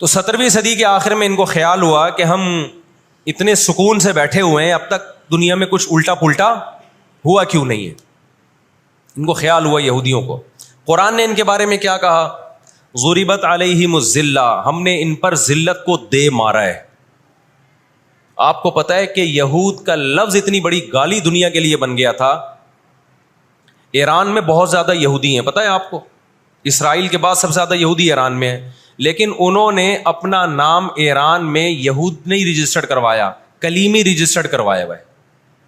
تو 17ویں صدی کے آخر میں ان کو خیال ہوا کہ ہم اتنے سکون سے بیٹھے ہوئے ہیں، اب تک دنیا میں کچھ الٹا پلٹا ہوا کیوں نہیں ہے؟ ان کو خیال ہوا یہودیوں کو۔ قرآن نے ان کے بارے میں کیا کہا؟ ضربت علیہم الذلہ، ہم نے ان پر ذلت کو دے مارا ہے۔ آپ کو پتا ہے کہ یہود کا لفظ اتنی بڑی گالی دنیا کے لیے بن گیا تھا۔ ایران میں بہت زیادہ یہودی ہیں، پتہ ہے آپ کو؟ اسرائیل کے بعد سب سے زیادہ یہودی ایران میں ہیں، لیکن انہوں نے اپنا نام ایران میں یہود نہیں رجسٹرڈ کروایا، کلیمی رجسٹرڈ کروایا ہوا ہے،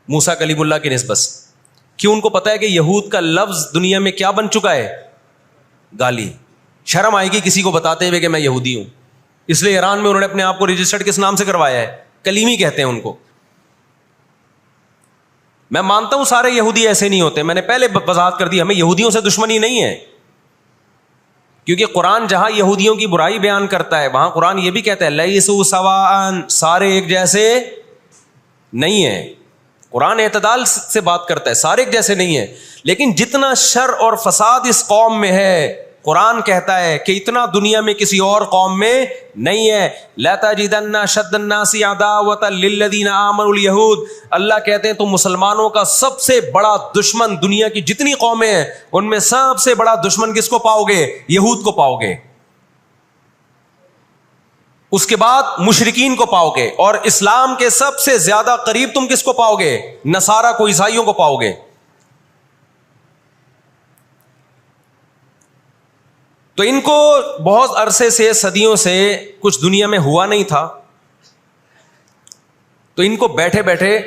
موسیٰ کلیم اللہ کی نسبت سے۔ کیوں؟ ان کو پتا ہے کہ یہود کا لفظ دنیا میں کیا بن چکا ہے؟ گالی۔ شرم آئے گی کسی کو بتاتے ہوئے کہ میں یہودی ہوں، اس لیے ایران میں انہوں نے اپنے آپ کو رجسٹرڈ کس نام سے کروایا ہے؟ کلیمی کہتے ہیں ان کو۔ میں مانتا ہوں سارے یہودی ایسے نہیں ہوتے، میں نے پہلے وضاحت کر دی، ہمیں یہودیوں سے دشمنی نہیں ہے، کیونکہ قرآن جہاں یہودیوں کی برائی بیان کرتا ہے وہاں قرآن یہ بھی کہتا ہے لیسوا سواء، سارے ایک جیسے نہیں ہیں۔ قرآن اعتدال سے بات کرتا ہے، سارے ایک جیسے نہیں ہیں، لیکن جتنا شر اور فساد اس قوم میں ہے قرآن کہتا ہے کہ اتنا دنیا میں کسی اور قوم میں نہیں ہے۔ لَتَجِدَنَّ أَشَدَّ النَّاسِ عَدَاوَةً لِلَّذِينَ آمَنُوا الْيَهُودَ، اللہ کہتے ہیں تو مسلمانوں کا سب سے بڑا دشمن دنیا کی جتنی قومیں ہیں ان میں سب سے بڑا دشمن کس کو پاؤ گے؟ یہود کو پاؤ گے، اس کے بعد مشرکین کو پاؤ گے، اور اسلام کے سب سے زیادہ قریب تم کس کو پاؤ گے؟ نصارہ کو، عیسائیوں کو پاؤ گے۔ تو ان کو بہت عرصے سے، صدیوں سے کچھ دنیا میں ہوا نہیں تھا، تو ان کو بیٹھے بیٹھے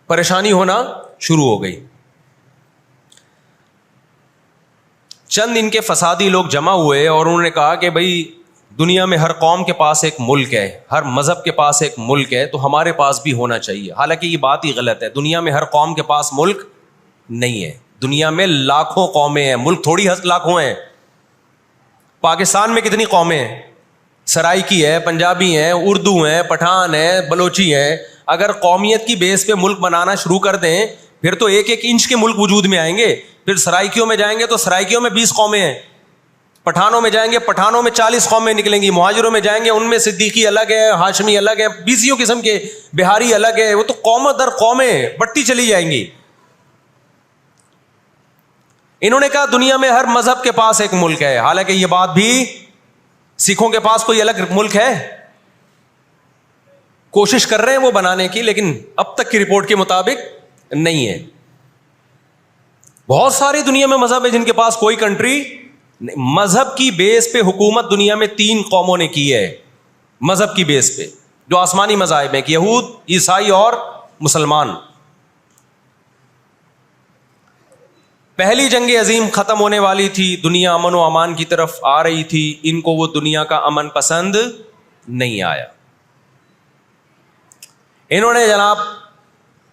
پریشانی ہونا شروع ہو گئی۔ چند ان کے فسادی لوگ جمع ہوئے اور انہوں نے کہا کہ بھئی دنیا میں ہر قوم کے پاس ایک ملک ہے، ہر مذہب کے پاس ایک ملک ہے، تو ہمارے پاس بھی ہونا چاہیے۔ حالانکہ یہ بات ہی غلط ہے، دنیا میں ہر قوم کے پاس ملک نہیں ہے، دنیا میں لاکھوں قومیں ہیں، ملک تھوڑی لاکھوں ہیں۔ پاکستان میں کتنی قومیں ہیں؟ سرائکی ہے، پنجابی ہیں، اردو ہیں، پٹھان ہیں، بلوچی ہیں۔ اگر قومیت کی بیس پہ ملک بنانا شروع کر دیں پھر تو ایک ایک انچ کے ملک وجود میں آئیں گے۔ پھر سرائکیوں میں جائیں گے تو سرائکیوں میں 20 قومیں ہیں، پٹھانوں میں جائیں گے پٹھانوں میں 40 قومیں نکلیں گی، مہاجروں میں جائیں گے ان میں صدیقی الگ ہے، ہاشمی الگ ہے، 20 قسم کے، بہاری الگ ہے، وہ تو قوم در قومیں بڑھتی چلی جائیں گی۔ انہوں نے کہا دنیا میں ہر مذہب کے پاس ایک ملک ہے، حالانکہ یہ بات بھی سکھوں کے پاس کوئی الگ ملک ہے؟ کوشش کر رہے ہیں وہ بنانے کی، لیکن اب تک کی رپورٹ کے مطابق نہیں ہے۔ بہت ساری دنیا میں مذہب ہے جن کے پاس کوئی کنٹری، مذہب کی بیس پہ حکومت دنیا میں 3 قوموں نے کی ہے، مذہب کی بیس پہ، جو آسمانی مذاہب ہیں، یہود، عیسائی اور مسلمان۔ پہلی جنگ عظیم ختم ہونے والی تھی، دنیا امن و امان کی طرف آ رہی تھی، ان کو وہ دنیا کا امن پسند نہیں آیا۔ انہوں نے جناب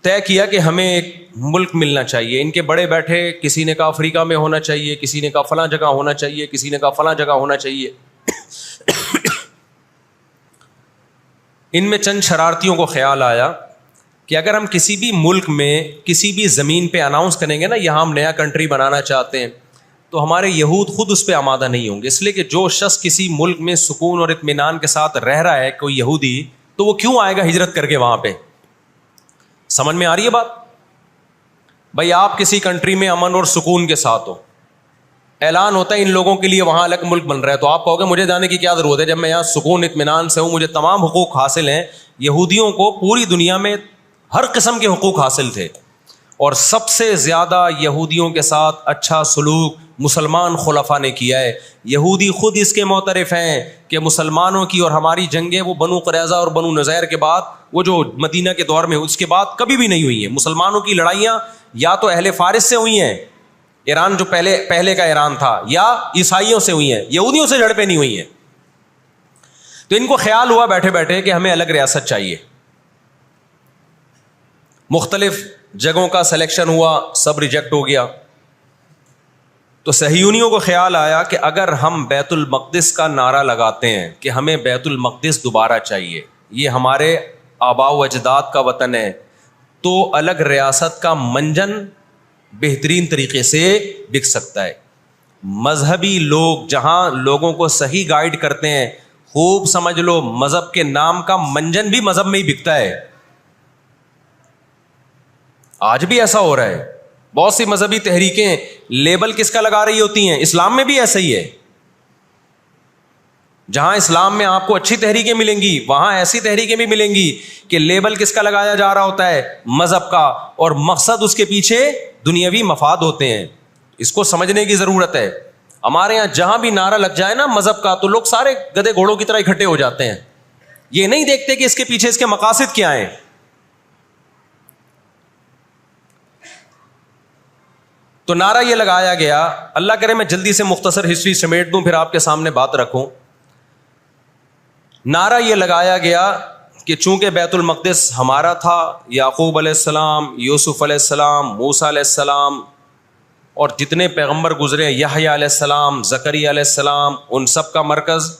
طے کیا کہ ہمیں ایک ملک ملنا چاہیے۔ ان کے بڑے بیٹھے، کسی نے کہا افریقہ میں ہونا چاہیے، کسی نے کہا فلاں جگہ ہونا چاہیے، کسی نے کہا فلاں جگہ ہونا چاہیے۔ ان میں چند شرارتیوں کو خیال آیا کہ اگر ہم کسی بھی ملک میں کسی بھی زمین پہ اناؤنس کریں گے نا یہاں ہم نیا کنٹری بنانا چاہتے ہیں، تو ہمارے یہود خود اس پہ آمادہ نہیں ہوں گے، اس لیے کہ جو شخص کسی ملک میں سکون اور اطمینان کے ساتھ رہ رہا ہے، کوئی یہودی، تو وہ کیوں آئے گا ہجرت کر کے وہاں پہ؟ سمجھ میں آ رہی ہے بات؟ بھائی آپ کسی کنٹری میں امن اور سکون کے ساتھ ہو، اعلان ہوتا ہے ان لوگوں کے لیے وہاں الگ ملک بن رہا ہے، تو آپ کہو گے مجھے جانے کی کیا ضرورت ہے جب میں یہاں سکون اطمینان سے ہوں، مجھے تمام حقوق حاصل ہیں۔ یہودیوں کو پوری دنیا میں ہر قسم کے حقوق حاصل تھے، اور سب سے زیادہ یہودیوں کے ساتھ اچھا سلوک مسلمان خلفاء نے کیا ہے۔ یہودی خود اس کے معترف ہیں کہ مسلمانوں کی اور ہماری جنگیں وہ بنو قریظہ اور بنو نذیر کے بعد، وہ جو مدینہ کے دور میں اس کے بعد کبھی بھی نہیں ہوئی ہیں۔ مسلمانوں کی لڑائیاں یا تو اہل فارس سے ہوئی ہیں، ایران جو پہلے کا ایران تھا، یا عیسائیوں سے ہوئی ہیں، یہودیوں سے جھڑپیں نہیں ہوئی ہیں۔ تو ان کو خیال ہوا بیٹھے بیٹھے کہ ہمیں الگ ریاست چاہیے۔ مختلف جگہوں کا سلیکشن ہوا، سب ریجیکٹ ہو گیا۔ تو صہیونیوں کو خیال آیا کہ اگر ہم بیت المقدس کا نعرہ لگاتے ہیں کہ ہمیں بیت المقدس دوبارہ چاہیے، یہ ہمارے آباء و اجداد کا وطن ہے، تو الگ ریاست کا منجن بہترین طریقے سے بک سکتا ہے۔ مذہبی لوگ جہاں لوگوں کو صحیح گائیڈ کرتے ہیں، خوب سمجھ لو مذہب کے نام کا منجن بھی مذہب میں ہی بکتا ہے. آج بھی ایسا ہو رہا ہے. بہت سی مذہبی تحریکیں لیبل کس کا لگا رہی ہوتی ہیں؟ اسلام میں بھی ایسا ہی ہے. جہاں اسلام میں آپ کو اچھی تحریکیں ملیں گی وہاں ایسی تحریکیں بھی ملیں گی کہ لیبل کس کا لگایا جا رہا ہوتا ہے؟ مذہب کا، اور مقصد اس کے پیچھے دنیاوی مفاد ہوتے ہیں. اس کو سمجھنے کی ضرورت ہے. ہمارے یہاں جہاں بھی نعرہ لگ جائے نا مذہب کا تو لوگ سارے گدھے گھوڑوں کی طرح اکٹھے ہو جاتے ہیں. یہ نہیں دیکھتے کہ اس کے پیچھے اس کے مقاصد کیا ہیں. تو نعرہ یہ لگایا گیا، اللہ کرے میں جلدی سے مختصر ہسٹری سمیٹ دوں پھر آپ کے سامنے بات رکھوں. نعرہ یہ لگایا گیا کہ چونکہ بیت المقدس ہمارا تھا، یعقوب علیہ السلام، یوسف علیہ السلام، موسیٰ علیہ السلام اور جتنے پیغمبر گزرے، یحییٰ علیہ السلام، زکریا علیہ السلام، ان سب کا مرکز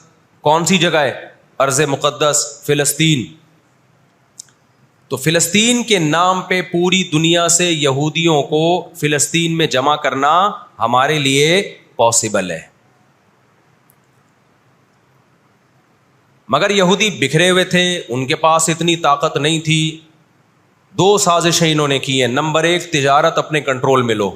کون سی جگہ ہے؟ ارض مقدس فلسطین. تو فلسطین کے نام پہ پوری دنیا سے یہودیوں کو فلسطین میں جمع کرنا ہمارے لیے پاسبل ہے. مگر یہودی بکھرے ہوئے تھے، ان کے پاس اتنی طاقت نہیں تھی. 2 سازشیں انہوں نے کی ہیں. نمبر 1، تجارت اپنے کنٹرول میں لو.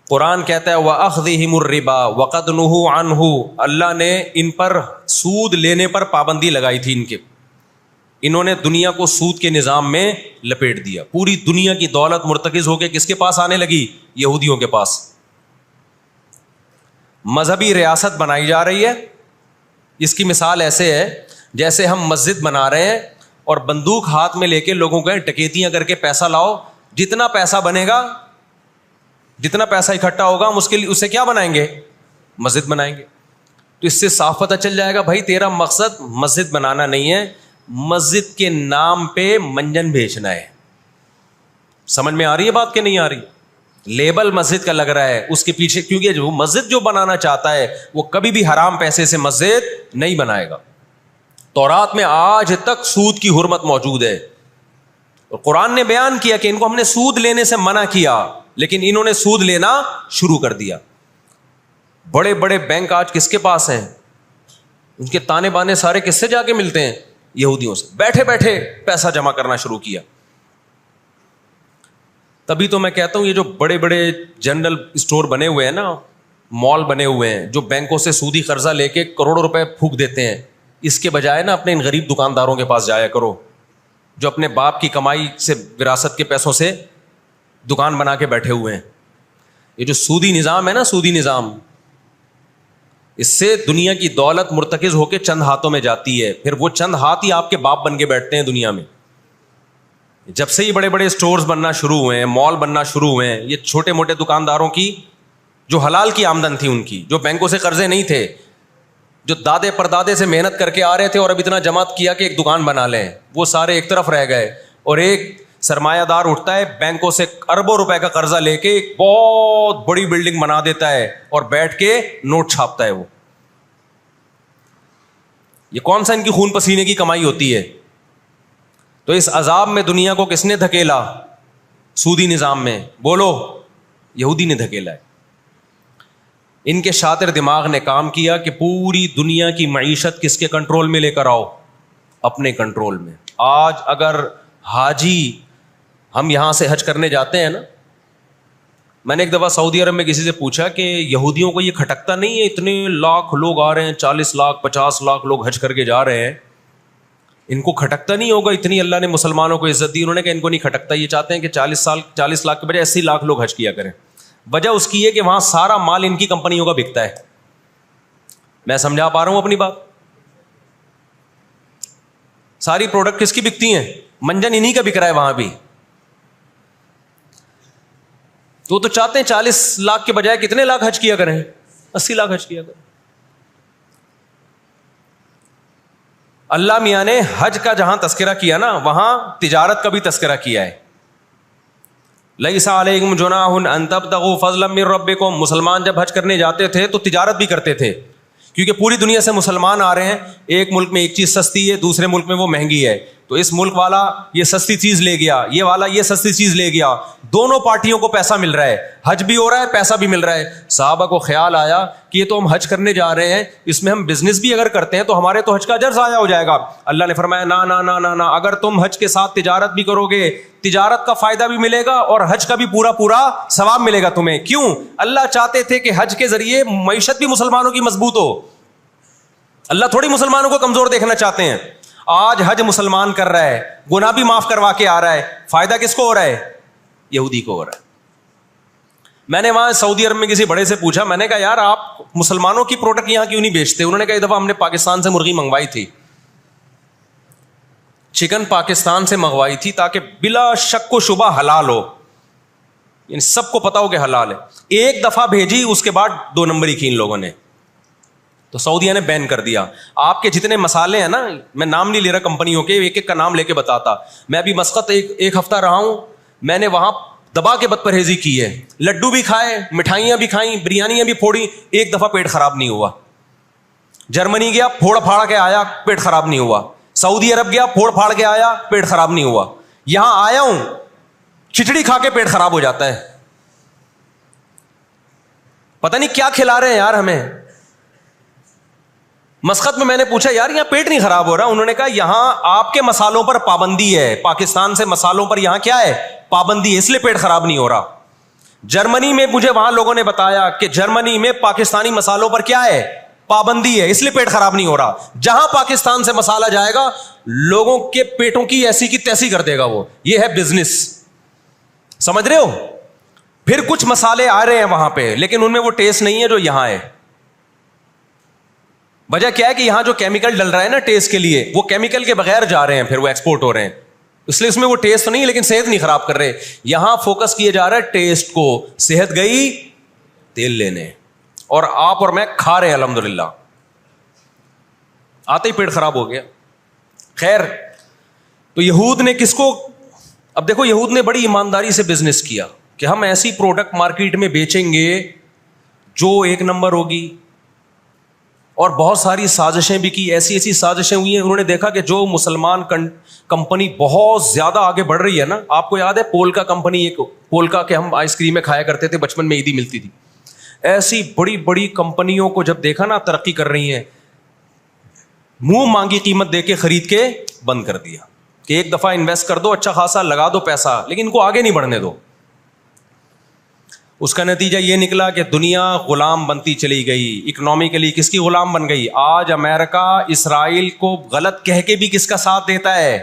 قرآن کہتا ہے وَأَخْذِهِمُ الرِّبَا وَقَدْ نُهُوا عَنْهُ، اللہ نے ان پر سود لینے پر پابندی لگائی تھی. انہوں نے دنیا کو سود کے نظام میں لپیٹ دیا. پوری دنیا کی دولت مرتکز ہو کے کس کے پاس آنے لگی؟ یہودیوں کے پاس. مذہبی ریاست بنائی جا رہی ہے. اس کی مثال ایسے ہے جیسے ہم مسجد بنا رہے ہیں اور بندوق ہاتھ میں لے کے لوگوں کو ڈکیتیاں کر کے پیسہ لاؤ. جتنا پیسہ بنے گا، جتنا پیسہ اکٹھا ہوگا ہم اسے کیا بنائیں گے؟ مسجد بنائیں گے. تو اس سے صاف پتہ چل جائے گا بھائی تیرا مقصد مسجد بنانا نہیں ہے، مسجد کے نام پہ منجن بیچنا ہے. سمجھ میں آ رہی ہے بات کہ نہیں آ رہی؟ لیبل مسجد کا لگ رہا ہے اس کے پیچھے، کیونکہ جو مسجد جو بنانا چاہتا ہے وہ کبھی بھی حرام پیسے سے مسجد نہیں بنائے گا. تورات میں آج تک سود کی حرمت موجود ہے. اور قرآن نے بیان کیا کہ ان کو ہم نے سود لینے سے منع کیا، لیکن انہوں نے سود لینا شروع کر دیا. بڑے بڑے بینک آج کس کے پاس ہیں؟ ان کے تانے بانے سارے کس سے جا کے ملتے ہیں؟ یہودیوں سے. بیٹھے بیٹھے پیسہ جمع کرنا شروع کیا. تبھی تو میں کہتا ہوں یہ جو بڑے بڑے جنرل اسٹور بنے ہوئے ہیں نا، مال بنے ہوئے ہیں، جو بینکوں سے سودی قرضہ لے کے کروڑوں روپے پھونک دیتے ہیں، اس کے بجائے نا اپنے ان غریب دکانداروں کے پاس جایا کرو جو اپنے باپ کی کمائی سے، وراثت کے پیسوں سے دکان بنا کے بیٹھے ہوئے ہیں. یہ جو سودی نظام ہے نا، سودی نظام، اس سے دنیا کی دولت مرتکز ہو کے چند ہاتھوں میں جاتی ہے. پھر وہ چند ہاتھ ہی آپ کے باپ بن کے بیٹھتے ہیں دنیا میں. جب سے یہ بڑے بڑے سٹورز بننا شروع ہوئے ہیں، مال بننا شروع ہوئے ہیں، یہ چھوٹے موٹے دکانداروں کی جو حلال کی آمدن تھی، ان کی جو بینکوں سے قرضے نہیں تھے، جو دادے پردادے سے محنت کر کے آ رہے تھے اور اب اتنا جمع کیا کہ ایک دکان بنا لیں، وہ سارے ایک طرف رہ گئے. اور ایک سرمایہ دار اٹھتا ہے بینکوں سے اربوں روپے کا قرضہ لے کے ایک بہت بڑی بلڈنگ بنا دیتا ہے اور بیٹھ کے نوٹ چھاپتا ہے. وہ یہ کون سا ان کی خون پسینے کی کمائی ہوتی ہے؟ تو اس عذاب میں دنیا کو کس نے دھکیلا؟ سودی نظام میں. بولو، یہودی نے دھکیلا ہے. ان کے شاطر دماغ نے کام کیا کہ پوری دنیا کی معیشت کس کے کنٹرول میں لے کر آؤ؟ اپنے کنٹرول میں. آج اگر حاجی، ہم یہاں سے حج کرنے جاتے ہیں نا، میں نے ایک دفعہ سعودی عرب میں کسی سے پوچھا کہ یہودیوں کو یہ کھٹکتا نہیں ہے اتنے لاکھ لوگ آ رہے ہیں، 40 لاکھ 50 لاکھ لوگ حج کر کے جا رہے ہیں، ان کو کھٹکتا نہیں ہوگا اتنی اللہ نے مسلمانوں کو عزت دی؟ انہوں نے کہا ان کو نہیں کھٹکتا، یہ چاہتے ہیں کہ 40 لاکھ کے بجائے 80 لاکھ لوگ حج کیا کریں. وجہ اس کی ہے کہ وہاں سارا مال ان کی کمپنیوں کا بکتا ہے. میں سمجھا پا رہا ہوں اپنی بات؟ ساری پروڈکٹ کس کی بکتی ہیں؟ منجن انہی کا بک رہا ہے وہاں بھی. تو چاہتے ہیں 40 لاکھ کے بجائے کتنے لاکھ حج کیا کریں؟ 80 لاکھ حج کیا کریں. اللہ میاں نے حج کا جہاں تذکرہ کیا نا، وہاں تجارت کا بھی تذکرہ کیا ہے. لیس علیکم جناح ان تبتغوا فضلا من ربکم. مسلمان جب حج کرنے جاتے تھے تو تجارت بھی کرتے تھے، کیونکہ پوری دنیا سے مسلمان آ رہے ہیں. ایک ملک میں ایک چیز سستی ہے، دوسرے ملک میں وہ مہنگی ہے، تو اس ملک والا یہ سستی چیز لے گیا, یہ والا یہ سستی چیز لے گیا, دونوں پارٹیوں کو پیسہ مل رہا ہے, حج بھی ہو رہا ہے, پیسہ بھی مل رہا ہے. صحابہ کو خیال آیا کہ یہ تو ہم حج کرنے جا رہے ہیں, اس میں ہم بزنس بھی اگر کرتے ہیں تو ہمارے تو حج کا اجر ضائع ہو جائے گا. اللہ نے فرمایا نا نا نا نا نا, اگر تم حج کے ساتھ تجارت بھی کرو گے, تجارت کا فائدہ بھی ملے گا اور حج کا بھی پورا پورا ثواب ملے گا تمہیں. کیوں؟ اللہ چاہتے تھے کہ حج کے ذریعے معیشت بھی مسلمانوں کی مضبوط ہو. اللہ تھوڑی مسلمانوں کو کمزور دیکھنا چاہتے ہیں. آج حج مسلمان کر رہا ہے, گناہ بھی معاف کروا کے آ رہا ہے, فائدہ کس کو ہو رہا ہے؟ یہودی کو ہو رہا ہے. میں نے وہاں سعودی عرب میں کسی بڑے سے پوچھا, میں نے کہا یار آپ مسلمانوں کی پروڈکٹ یہاں کیوں نہیں بیچتے؟ انہوں نے کہا ایک دفعہ ہم نے پاکستان سے مرغی منگوائی تھی, چکن پاکستان سے منگوائی تھی تاکہ بلا شک و شبہ حلال ہو, یعنی سب کو پتا ہو کہ حلال ہے. ایک دفعہ بھیجی, اس کے بعد 2 نمبری کی ان لوگوں نے, تو سعودیہ نے بین کر دیا. آپ کے جتنے مسالے ہیں نا, میں نام نہیں لے رہا کمپنیوں کے, ایک ایک کا نام لے کے بتاتا. میں ابھی مسقط ایک ہفتہ رہا ہوں, میں نے وہاں دبا کے بد پرہیزی کی ہے. لڈو بھی کھائے, مٹھائیاں بھی کھائیں, بریانیاں بھی پھوڑی, ایک دفعہ پیٹ خراب نہیں ہوا. جرمنی گیا, پھوڑ پھاڑ کے آیا, پیٹ خراب نہیں ہوا. سعودی عرب گیا, پھوڑ پھاڑ کے آیا, پیٹ خراب نہیں ہوا. یہاں آیا ہوں, کھچڑی کھا کے پیٹ خراب ہو جاتا ہے. پتہ نہیں کیا کھلا رہے ہیں یار ہمیں. مسقط میں نے پوچھا یار یہاں پیٹ نہیں خراب ہو رہا؟ انہوں نے کہا یہاں آپ کے مسالوں پر پابندی ہے, پاکستان سے مسالوں پر یہاں کیا ہے؟ پابندی ہے, اس لیے پیٹ خراب نہیں ہو رہا. جرمنی میں مجھے وہاں لوگوں نے بتایا کہ جرمنی میں پاکستانی مسالوں پر کیا ہے؟ پابندی ہے, اس لیے پیٹ خراب نہیں ہو رہا. جہاں پاکستان سے مسالہ جائے گا لوگوں کے پیٹوں کی ایسی کی تیسی کر دے گا وہ. یہ ہے بزنس, سمجھ رہے ہو؟ پھر کچھ مسالے آ رہے ہیں وہاں پہ, لیکن ان میں وہ ٹیسٹ نہیں ہے جو یہاں ہے. وجہ کیا ہے کہ یہاں جو کیمیکل ڈل رہا ہے نا ٹیسٹ کے لیے, وہ کیمیکل کے بغیر جا رہے ہیں, پھر وہ ایکسپورٹ ہو رہے ہیں, اس لیے اس میں وہ ٹیسٹ نہیں ہے, لیکن صحت نہیں خراب کر رہے. یہاں فوکس کیا جا رہا ہے ٹیسٹ کو. صحت گئی تیل لینے, اور آپ اور میں کھا رہے ہیں الحمدللہ, آتے ہی پیٹ خراب ہو گیا. خیر, تو یہود نے کس کو, اب دیکھو یہود نے بڑی ایمانداری سے بزنس کیا کہ ہم ایسی پروڈکٹ مارکیٹ میں بیچیں گے جو 1 نمبر ہوگی, اور بہت ساری سازشیں بھی کی, ایسی سازشیں ہوئی ہیں. انہوں نے دیکھا کہ جو مسلمان کمپنی بہت زیادہ آگے بڑھ رہی ہے نا, آپ کو یاد ہے پولکا کمپنی, ایک پولکا کے ہم آئس کریم میں کھایا کرتے تھے بچپن میں, عیدی ملتی تھی. ایسی بڑی بڑی کمپنیوں کو جب دیکھا نا ترقی کر رہی ہیں, منہ مانگی قیمت دے کے خرید کے بند کر دیا کہ ایک دفعہ انویسٹ کر دو, اچھا خاصا لگا دو پیسہ, لیکن ان کو آگے نہیں بڑھنے دو. اس کا نتیجہ یہ نکلا کہ دنیا غلام بنتی چلی گئی. اکنامکلی کس کی غلام بن گئی؟ آج امریکہ اسرائیل کو غلط کہہ کے بھی کس کا ساتھ دیتا ہے؟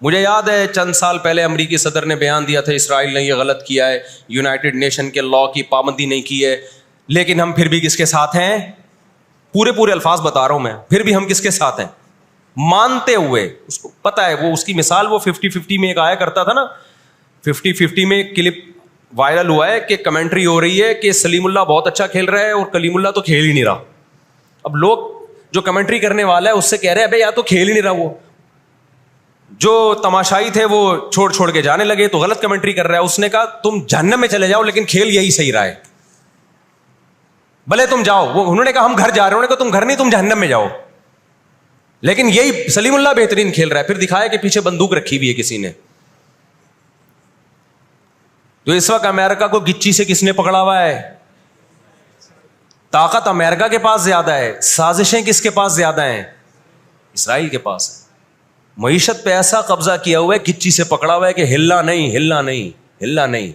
مجھے یاد ہے چند سال پہلے امریکی صدر نے بیان دیا تھا اسرائیل نے یہ غلط کیا ہے, یونائٹڈ نیشن کے لا کی پابندی نہیں کی ہے, لیکن ہم پھر بھی کس کے ساتھ ہیں؟ پورے الفاظ بتا رہا ہوں میں, پھر بھی ہم کس کے ساتھ ہیں؟ مانتے ہوئے. اس کو پتا ہے, وہ اس کی مثال وہ 50-50 میں ایک آیا کرتا تھا نا, 50-50 میں ایک کلپ وائرل ہوا ہے کہ کمنٹری ہو رہی ہے کہ سلیم اللہ بہت اچھا کھیل رہا ہے اور کلیم اللہ تو کھیل ہی نہیں رہا. اب لوگ جو کمنٹری کرنے والا ہے اس سے کہہ رہے ہیں ابے یا تو کھیل ہی نہیں رہا, وہ جو تماشائی تھے وہ چھوڑ کے جانے لگے, تو غلط کمنٹری کر رہا ہے. اس نے کہا تم جہنم میں چلے جاؤ لیکن کھیل یہی صحیح رہا ہے, بھلے تم جاؤ. وہ انہوں نے کہا ہم گھر جا رہے ہیں, انہوں نے کہا تم گھر نہیں, تم جہنم میں جاؤ, لیکن یہی سلیم اللہ بہترین کھیل رہا ہے. پھر دکھایا کہ پیچھے بندوق رکھی ہوئی ہے کسی نے. تو اس وقت امریکہ کو گچی سے کس نے پکڑا ہوا ہے؟ طاقت امریکہ کے پاس زیادہ ہے, سازشیں کس کے پاس زیادہ ہیں؟ اسرائیل کے پاس ہے. معیشت پہ ایسا قبضہ کیا ہوا ہے, گچی سے پکڑا ہوا ہے کہ ہلنا نہیں.